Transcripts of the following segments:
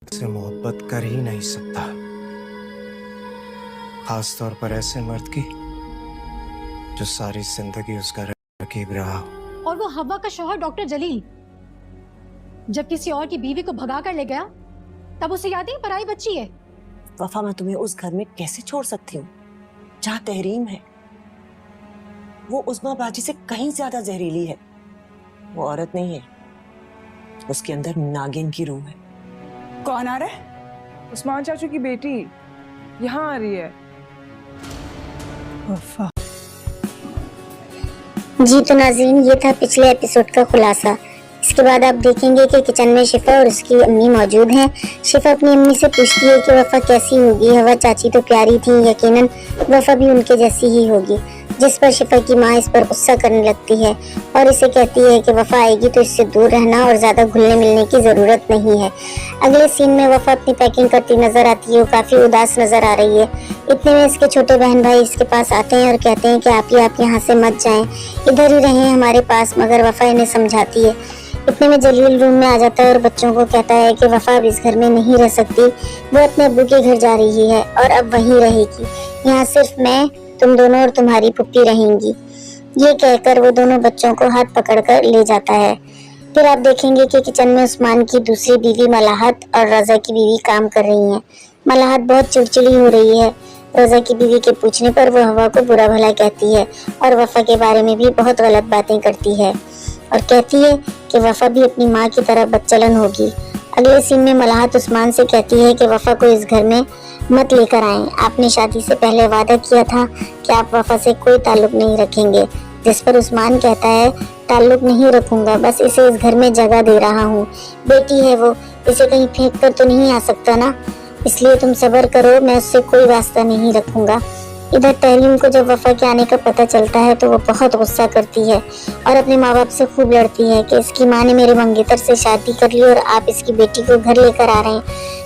से मोहब्बत कर ही नहीं सकता, खास तौर पर ऐसे मर्द की जो सारी जिंदगी उसका रकीब रहा हो। और वो हवा का शौहर डॉक्टर जलील जब किसी और की बीवी को भगा कर ले गया तब उसे याद नहीं पराई बच्ची है। वफा, मैं तुम्हें उस घर में कैसे छोड़ सकती हूँ जहाँ तहरीम है। वो उस्मा बाजी से कहीं ज्यादा जहरीली है। वो औरत नहीं है, उसके अंदर नागिन की रूह है। कौन आ रहा है? उस्मान चाचू की बेटी यहाँ आ रही है। वफा। जी तो नाज़रीन, ये था पिछले एपिसोड का खुलासा। इसके बाद आप देखेंगे कि किचन में शिफा और उसकी अम्मी मौजूद हैं। शिफा अपनी अम्मी से पूछती है कि वफा कैसी होगी, हवा चाची तो प्यारी थी, यकीनन वफा भी उनके जैसी ही होगी। जिस पर शिफा की माँ इस पर गुस्सा करने लगती है और इसे कहती है कि वफा आएगी तो इससे दूर रहना और ज्यादा घुलने मिलने की जरूरत नहीं है। अगले सीन में वफा अपनी पैकिंग करती नजर आती है, वो काफी उदास नजर आ रही है। इतने में इसके छोटे बहन भाई इसके पास आते हैं और कहते हैं कि आप यहाँ से मत जाएं, इधर ही रहें हमारे पास, मगर वफा इन्हें समझाती है। इतने में जलील रूम में आ जाता है और बच्चों को कहता है कि वफा अब इस घर में नहीं रह सकती, वो अपने अब्बू के घर जा रही है और अब वहीं रहेगी। यहाँ सिर्फ मैं, तुम दोनों और तुम्हारी पुप्पी रहेंगी। ये कहकर वो दोनों बच्चों को हाथ पकड़कर ले जाता है। फिर आप देखेंगे कि किचन में उस्मान की दूसरी बीवी मलाहत और रजा की बीवी काम कर रही हैं। मलाहत बहुत चिड़चिड़ी हो रही है। रजा की बीवी के पूछने पर वो हवा को बुरा भला कहती है और वफा के बारे में भी बहुत गलत बातें करती है और कहती है कि वफा भी अपनी माँ की तरह बदचलन होगी। अगले सीन में मलाहत उस्मान से कहती है कि वफा को इस घर में मत लेकर आएं, आपने शादी से पहले वादा किया था कि आप वफा से कोई ताल्लुक नहीं रखेंगे। जिस पर उस्मान कहता है ताल्लुक नहीं रखूंगा, बस इसे इस घर में जगह दे रहा हूँ, बेटी है वो, इसे कहीं फेंक कर तो नहीं आ सकता ना, इसलिए तुम सब्र करो, मैं उससे कोई वास्ता नहीं रखूंगा। इधर तहरीम को जब वफा के आने का पता चलता है तो वो बहुत गुस्सा करती है और अपने माँ बाप से खूब लड़ती है कि इसकी माँ ने मेरे मंगेतर से शादी कर ली और आप इसकी बेटी को घर लेकर आ रहे हैं।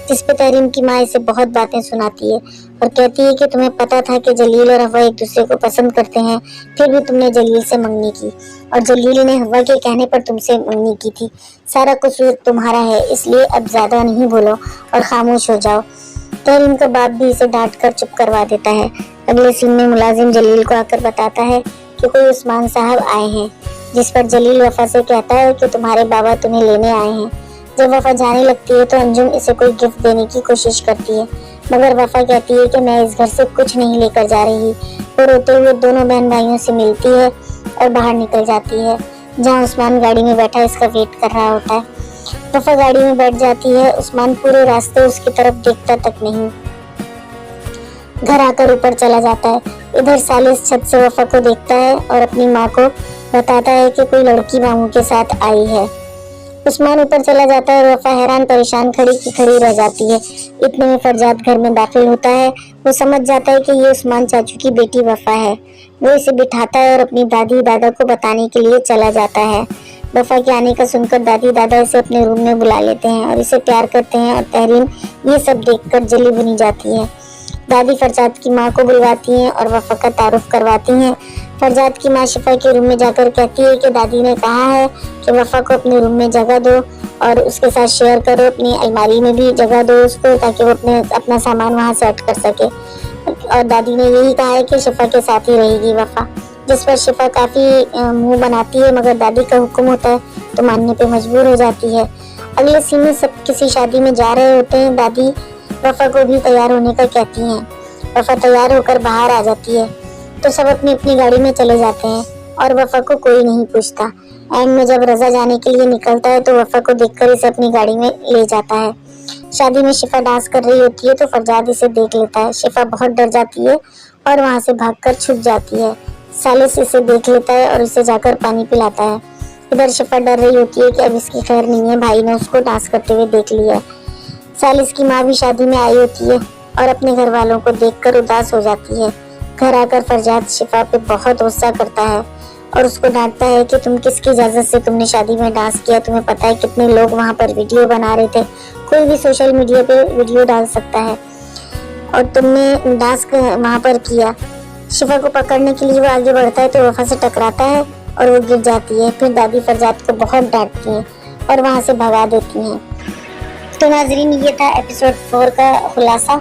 जिस पे तहरीम की माँ इसे बहुत बातें सुनाती है और कहती है कि तुम्हें पता था कि जलील और हवा एक दूसरे को पसंद करते हैं, फिर भी तुमने जलील से मंगनी की और जलील ने हवा के कहने पर तुमसे मंगनी की थी। सारा कसूर तुम्हारा है, इसलिए अब ज्यादा नहीं बोलो और खामोश हो जाओ। तहरीम का बाप भी इसे डांट कर चुप करवा देता है। अगले सीन में मुलाजिम जलील को आकर बताता है कि कोई उस्मान साहब आए हैं। जिस पर जलील वफा से कहता है कि तुम्हारे बाबा तुम्हें लेने आए हैं। जब वफा जाने लगती है तो अंजुम इसे कोई गिफ्ट देने की कोशिश करती है, मगर वफा कहती है कि मैं इस घर से कुछ नहीं लेकर जा रही। वो रोते हुए दोनों बहन भाइयों से मिलती है और बाहर निकल जाती है, जहाँ उस्मान गाड़ी में बैठा इसका वेट कर रहा होता है। वफा गाड़ी में बैठ जाती है। उस्मान पूरे रास्ते उसकी तरफ देखता तक नहीं, घर आकर ऊपर चला जाता है। इधर सालिस छत से वफा को देखता है और अपनी माँ को बताता है कि कोई लड़की मामू के साथ आई है। उस्मान ऊपर चला जाता है और वफा हैरान परेशान खड़ी की खड़ी रह जाती है। इतने में फरजाद घर में दाखिल होता है। वो समझ जाता है कि ये उस्मान चाचू की बेटी वफा है। वो इसे बिठाता है और अपनी दादी दादा को बताने के लिए चला जाता है। वफा के आने का सुनकर दादी दादा इसे अपने रूम में बुला लेते हैं और इसे प्यार करते हैं और तहरीम ये सब देखकर जली बुनी जाती है। दादी फरजाद की माँ को बुलवाती हैं और वफा का तारुफ करवाती हैं। फरजाद की माँ शिफा के रूम में जाकर कहती है कि दादी ने कहा है कि वफा को अपने रूम में जगह दो और उसके साथ शेयर करो, अपनी अलमारी में भी जगह दो उसको, ताकि वो अपना सामान वहाँ सेट कर सके। और दादी ने यही कहा है कि शिफा के साथ ही रहेगी वफा। जिस पर शिफा काफी मुंह बनाती है, मगर दादी का हुक्म होता है तो मानने पे मजबूर हो जाती है। अगले सीन में सब किसी शादी में जा रहे होते हैं। दादी वफा को भी तैयार होने का कहती हैं। वफा तैयार होकर बाहर आ जाती है तो सब अपनी अपनी गाड़ी में चले जाते हैं और वफा को कोई नहीं पूछता। एंड में जब रजा जाने के लिए निकलता है तो वफा को देखकर इसे अपनी गाड़ी में ले जाता है। शादी में शिफा डांस कर रही होती है तो फरजाद इसे देख लेता है। शिफा बहुत डर जाती है और वहाँ से भागकर छुप जाती है। सालिस इसे देख लेता है और इसे जाकर पानी पिलाता है। इधर शिफा डर रही होती है कि अब इसकी खैर नहीं है, भाई ने उसको डांस करते हुए देख लिया है। सालिस की माँ भी शादी में आई होती है और अपने घर वालों को देखकर उदास हो जाती है। घर आकर फरजाद शिफा पे बहुत गुस्सा करता है और उसको डांटता है कि तुम किसकी इजाजत से तुमने शादी में डांस किया, तुम्हें पता है कितने लोग वहाँ पर वीडियो बना रहे थे, कोई भी सोशल मीडिया पे वीडियो डाल सकता है और तुमने डांस वहाँ पर किया। शिफा को पकड़ने के लिए वो आगे बढ़ता है तो वफा से टकराता है और वो गिर जाती है। फिर दादी फरजाद को बहुत डांटती है और वहाँ से भगा देती हैं। तो नाजरीन ये था एपिसोड 4 का खुलासा,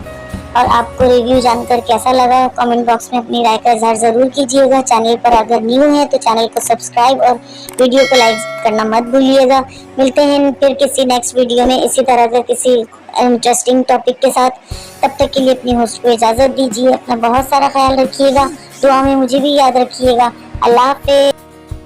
और आपको रिव्यू जानकर कैसा लगा कमेंट बॉक्स में अपनी राय का इजहार जरूर कीजिएगा। चैनल पर अगर न्यू है तो चैनल को सब्सक्राइब और वीडियो को लाइक करना मत भूलिएगा। मिलते हैं फिर किसी नेक्स्ट वीडियो में इसी तरह का किसी इंटरेस्टिंग टॉपिक के साथ। तब तक के लिए अपनी होस्ट को इजाजत दीजिए। अपना बहुत सारा ख्याल रखिएगा, दुआ में मुझे भी याद रखिएगा। अल्लाह हाफिज़।